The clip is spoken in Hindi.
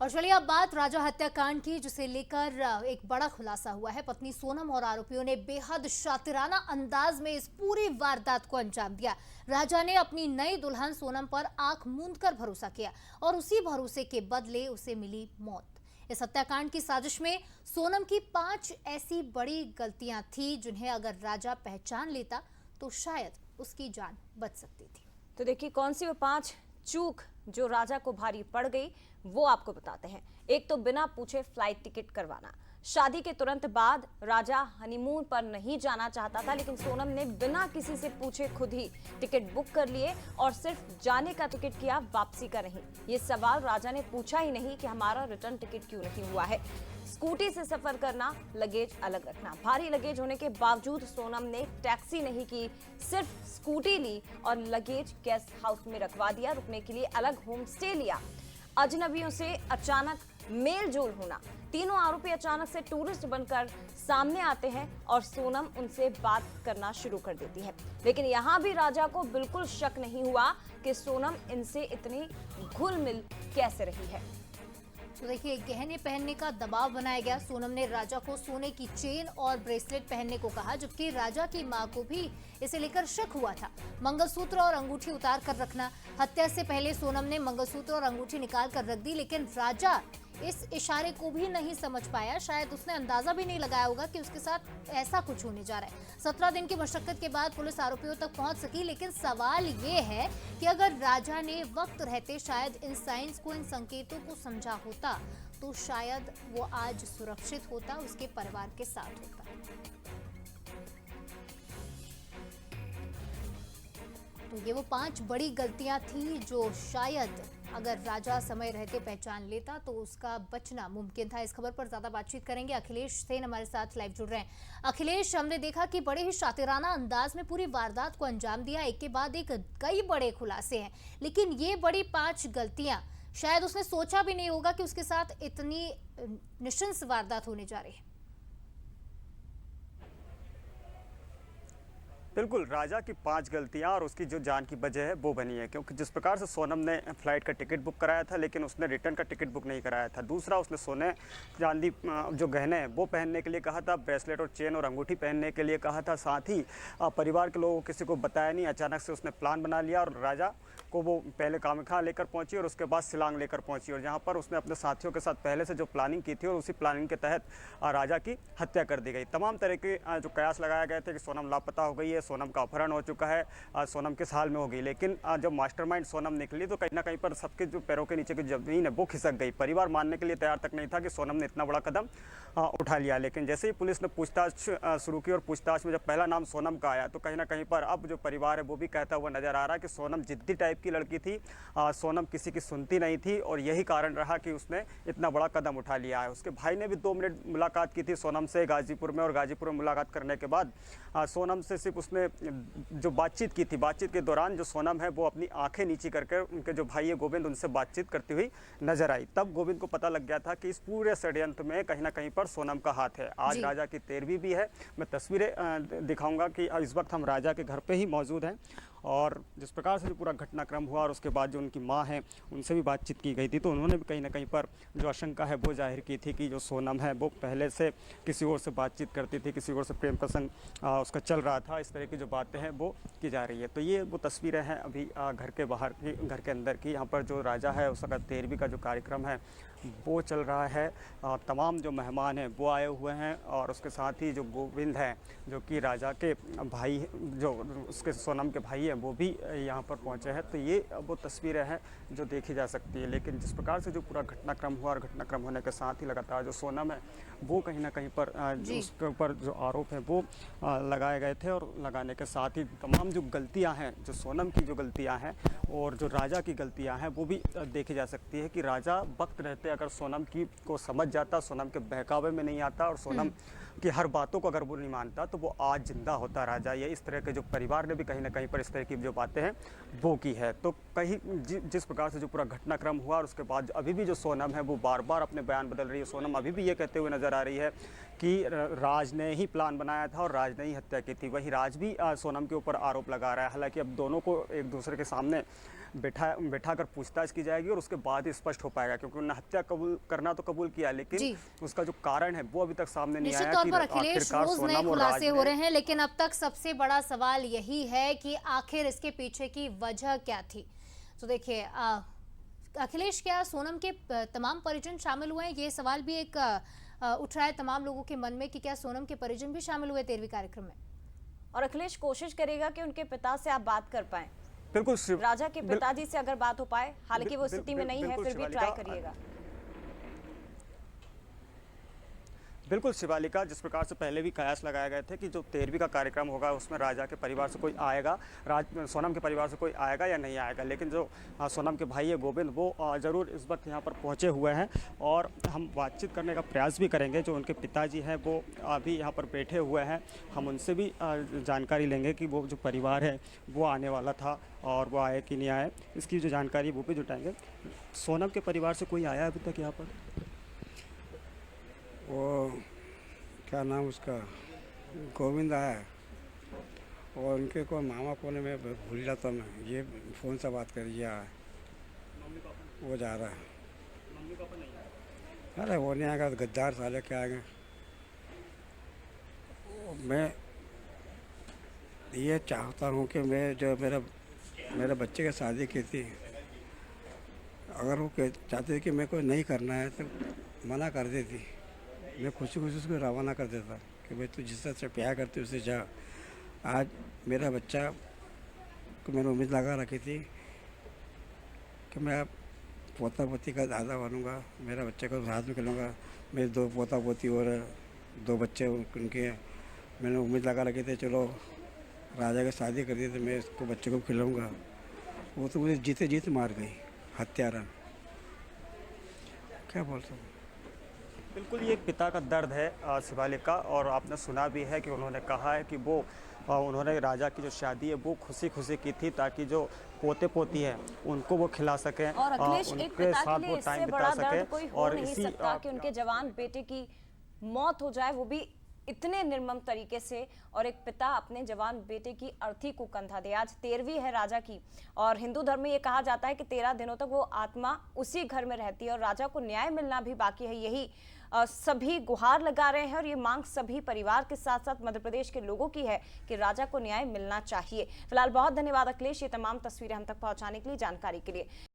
और चलिए अब बात राजा हत्याकांड की, जिसे लेकर एक बड़ा खुलासा हुआ है। पत्नी सोनम और आरोपियों ने बेहद शातिराना अंदाज में इस पूरी वारदात को अंजाम दिया। राजा ने अपनी नई दुल्हन सोनम पर आंख मूंदकर भरोसा किया और उसी भरोसे के बदले उसे मिली मौत। इस हत्याकांड की साजिश में सोनम की 5 ऐसी बड़ी गलतियां थी जिन्हें अगर राजा पहचान लेता तो शायद उसकी जान बच सकती थी। तो देखिए कौन सी वो 5 चूक जो राजा को भारी पड़ गई, वो आपको बताते हैं। एक तो बिना पूछे फ्लाइट टिकट करवाना। शादी के तुरंत बाद राजा हनीमून पर नहीं जाना चाहता था, लेकिन सोनम ने बिना किसी से पूछे खुद ही टिकट बुक कर लिए और सिर्फ जाने का टिकट किया, वापसी का नहीं। ये सवाल राजा ने पूछा ही नहीं कि हमारा रिटर्न टिकट क्यों नहीं हुआ है। स्कूटी से सफर करना, लगेज अलग रखना। भारी लगेज होने के बावजूद सोनम ने टैक्सी नहीं की, सिर्फ स्कूटी ली और लगेज गेस्ट हाउस में रखवा दिया। रुकने के लिए अलग होम स्टे लिया। अजनबियों से अचानक मेल जोल होना। तीनों आरोपी अचानक से टूरिस्ट बनकर सामने आते हैं और सोनम उनसे बात करना शुरू कर देती है। लेकिन यहां भी राजा को बिल्कुल शक नहीं हुआ कि सोनम इनसे इतनी घुल मिल कैसे रही है। तो देखिए, गहने पहनने का दबाव बनाया गया। सोनम ने राजा को सोने की चेन और ब्रेसलेट पहनने को कहा, जबकि राजा की मां को भी इसे लेकर शक हुआ था। मंगलसूत्र और अंगूठी उतार कर रखना। हत्या से पहले सोनम ने मंगलसूत्र और अंगूठी निकाल कर रख दी, लेकिन राजा इस इशारे को भी नहीं समझ पाया। शायद उसने अंदाजा भी नहीं लगाया होगा कि उसके साथ ऐसा कुछ होने जा रहा है। 17 दिन की मशक्कत के बाद पुलिस आरोपियों तक पहुंच सकी, लेकिन सवाल ये है कि अगर राजा ने वक्त रहते शायद इन साइंस को, इन संकेतों को समझा होता तो शायद वो आज सुरक्षित होता, उसके परिवार के साथ होता। तो ये वो 5 बड़ी गलतियां थी जो शायद अगर राजा समय रहते पहचान लेता तो उसका बचना मुमकिन था। इस खबर पर ज्यादा बातचीत करेंगे। अखिलेश सेन हमारे साथ लाइव जुड़ रहे हैं। अखिलेश, हमने देखा कि बड़े ही शातिराना अंदाज में पूरी वारदात को अंजाम दिया। एक के बाद एक कई बड़े खुलासे हैं, लेकिन ये बड़ी 5 गलतियां शायद उसने सोचा भी नहीं होगा कि उसके साथ इतनी नृशंस वारदात होने जा रही है। बिल्कुल, राजा की 5 गलतियां और उसकी जो जान की वजह है वो बनी है, क्योंकि जिस प्रकार से सोनम ने फ्लाइट का टिकट बुक कराया था, लेकिन उसने रिटर्न का टिकट बुक नहीं कराया था। दूसरा, उसने सोने चांदी जो गहने हैं वो पहनने के लिए कहा था, ब्रेसलेट और चेन और अंगूठी पहनने के लिए कहा था। साथ ही परिवार के लोगों को किसी को बताया नहीं, अचानक से उसने प्लान बना लिया और राजा को वो पहले कामाख्या लेकर पहुंची और उसके बाद शिलांग लेकर पहुंची, और जहां पर उसने अपने साथियों के साथ पहले से जो प्लानिंग की थी और उसी प्लानिंग के तहत राजा की हत्या कर दी गई। तमाम तरह के जो कयास लगाए गए थे कि सोनम लापता हो गई है, सोनम का अपहरण हो चुका है, सोनम किस हाल में होगी। लेकिन जब मास्टरमाइंड सोनम निकली तो कहीं ना कहीं पर सबके जो पैरों के नीचे की जमीन है वो खिसक गई। परिवार मानने के लिए तैयार तक नहीं था कि सोनम ने इतना बड़ा कदम उठा लिया। लेकिन जैसे ही पुलिस ने पूछताछ शुरू की और पूछताछ में जब पहला नाम सोनम का आया तो कहीं ना कहीं पर अब जो परिवार है वो भी कहता हुआ नजर आ रहा है कि सोनम जिद्दी टाइप की लड़की थी। सोनम किसी की सुनती नहीं थी और यही कारण रहा कि उसने इतना बड़ा कदम उठा लिया है। उसके भाई ने भी 2 मिनट मुलाकात की थी सोनम से गाजीपुर में, और गाजीपुर में मुलाकात करने के बाद सोनम से सिर्फ उसने जो बातचीत की थी, बातचीत के दौरान जो सोनम है वो अपनी आंखें नीची करके उनके जो भाई है गोविंद उनसे बातचीत करती हुई नजर आई। तब गोविंद को पता लग गया था कि इस पूरे षड्यंत्र में कहीं ना कहीं पर सोनम का हाथ है। आज राजा की 13वीं भी है। मैं तस्वीरें दिखाऊंगा कि इस वक्त हम राजा के घर पे ही मौजूद हैं, और जिस प्रकार से जो पूरा घटनाक्रम हुआ और उसके बाद जो उनकी माँ है उनसे भी बातचीत की गई थी, तो उन्होंने भी कहीं ना कहीं पर जो आशंका है वो जाहिर की थी कि जो सोनम है वो पहले से किसी और से बातचीत करती थी, किसी और से प्रेम प्रसंग उसका चल रहा था। इस तरह की जो बातें हैं वो की जा रही है। तो ये वो तस्वीरें हैं अभी घर के बाहर की, घर के अंदर की। यहाँ पर जो राजा है उसका 13वीं का जो कार्यक्रम है वो चल रहा है। तमाम जो मेहमान हैं वो आए हुए हैं, और उसके साथ ही जो गोविंद हैं जो कि राजा के भाई, जो उसके सोनम के भाई हैं, वो भी यहाँ पर पहुँचे हैं। तो ये वो तस्वीरें हैं जो देखी जा सकती है। लेकिन जिस प्रकार से जो पूरा घटनाक्रम हुआ और घटनाक्रम होने के साथ ही लगातार जो सोनम है वो कहीं ना कहीं पर उसके ऊपर जो आरोप हैं वो लगाए गए थे, और लगाने के साथ ही तमाम जो गलतियाँ हैं, जो सोनम की जो गलतियाँ हैं और जो राजा की गलतियाँ हैं वो भी देखी जा सकती है कि राजा वक्त रहते अगर सोनम की को समझ जाता, सोनम के बहकावे में नहीं आता और सोनम की हर बातों को अगर वो नहीं मानता तो वो आज जिंदा होता राजा। ये इस तरह के जो परिवार ने भी कहीं ना कहीं पर इस तरह की जो बातें हैं वो की है। तो कहीं जिस प्रकार से जो पूरा घटनाक्रम हुआ और उसके बाद अभी भी जो सोनम है वो बार बार अपने बयान बदल रही है। सोनम अभी भी ये कहते हुए नजर आ रही है कि राज ने ही प्लान बनाया था और राज ने ही हत्या की थी। वही राज भी सोनम के ऊपर आरोप लगा रहा है। हालांकि अब दोनों को एक दूसरे के सामने बैठा कर पूछताछ की जाएगी और उसके बाद ही स्पष्ट हो पाएगा, क्योंकि उन्होंने हत्या कबूल किया, लेकिन उसका जो कारण है वो अभी तक सामने नहीं आया। निश्चित तौर पर अखिलेश रोज नए खुलासे हो रहे हैं, लेकिन अब तक सबसे बड़ा सवाल यही है कि आखिर इसके पीछे की वजह क्या थी। तो देखिए अखिलेश, क्या सोनम के तमाम परिजन शामिल हुए हैं? ये सवाल भी एक उठ रहा है तमाम लोगों के मन में कि क्या सोनम के परिजन भी शामिल हुए 13वीं कार्यक्रम में? और अखिलेश कोशिश करेगा कि उनके पिता से आप बात कर पाएं। बिल्कुल, राजा के पिताजी से अगर बात हो पाए, हालांकि वो स्थिति में नहीं है, फिर भी ट्राई करिएगा। बिल्कुल शिवालिका, जिस प्रकार से पहले भी कयास लगाए गए थे कि जो 13वीं का कार्यक्रम होगा उसमें राजा के परिवार से कोई आएगा, सोनम के परिवार से कोई आएगा या नहीं आएगा, लेकिन जो सोनम के भाई है गोविंद, वो ज़रूर इस वक्त यहाँ पर पहुँचे हुए हैं और हम बातचीत करने का प्रयास भी करेंगे। जो उनके पिताजी हैं वो अभी यहाँ पर बैठे हुए हैं, हम उनसे भी जानकारी लेंगे कि वो जो परिवार है वो आने वाला था और वो आए कि नहीं आए, इसकी जो जानकारी वो भी जुटाएंगे। सोनम के परिवार से कोई आया अभी तक यहाँ पर? वो क्या नाम उसका, गोविंद आया और उनके को मामा को ने मैं भूल जाता, मैं ये फ़ोन से बात करिए आया, वो जा रहा है। अरे वो नहीं आएगा, गद्दार साले क्या आएंगे। मैं ये चाहता हूँ कि मैं जो मेरे बच्चे की शादी की थी, अगर वो चाहते थे कि मेरे को नहीं करना है तो मना कर देती, मैं खुशी खुशी उसको रवाना कर देता कि भाई तू जिस तरह से प्यार करती उससे जा। आज मेरा बच्चा को मैंने उम्मीद लगा रखी थी कि मैं पोता पोती का दादा बनूंगा, मेरा बच्चे को साथ में खेलूँगा। मेरे 2 पोता पोती और 2 बच्चे उनके मैंने उम्मीद लगा रखी थी, चलो राजा की शादी कर दी तो मैं इसको बच्चे को खिलाऊँगा। वो तो मुझे जीते जीत मार गई, हत्यारा। क्या बोलता हूँ। बिल्कुल, ये पिता का दर्द है शिवालिका, और आपने सुना भी है कि उन्होंने कहा है कि वो उन्होंने राजा की जो शादी है वो खुशी खुशी की थी ताकि जो पोते पोती है उनको वो खिला सकें और अखिलेश, एक पिता के लिए इससे बड़ा दर्द कोई हो और नहीं सकता कि उनके जवान बेटे की मौत हो जाए, वो भी इतने निर्मम तरीके से, और एक पिता अपने जवान बेटे की अर्थी को कंधा दे। आज 13वीं है राजा की, और हिंदू धर्म में ये कहा जाता है कि 13 दिनों तक वो आत्मा उसी घर में रहती है और राजा को न्याय मिलना भी बाकी है। यही सभी गुहार लगा रहे हैं और ये मांग सभी परिवार के साथ साथ मध्य प्रदेश के लोगों की है कि राजा को न्याय मिलना चाहिए। फिलहाल बहुत धन्यवाद अखिलेश, ये तमाम तस्वीरें हम तक पहुंचाने के लिए, जानकारी के लिए।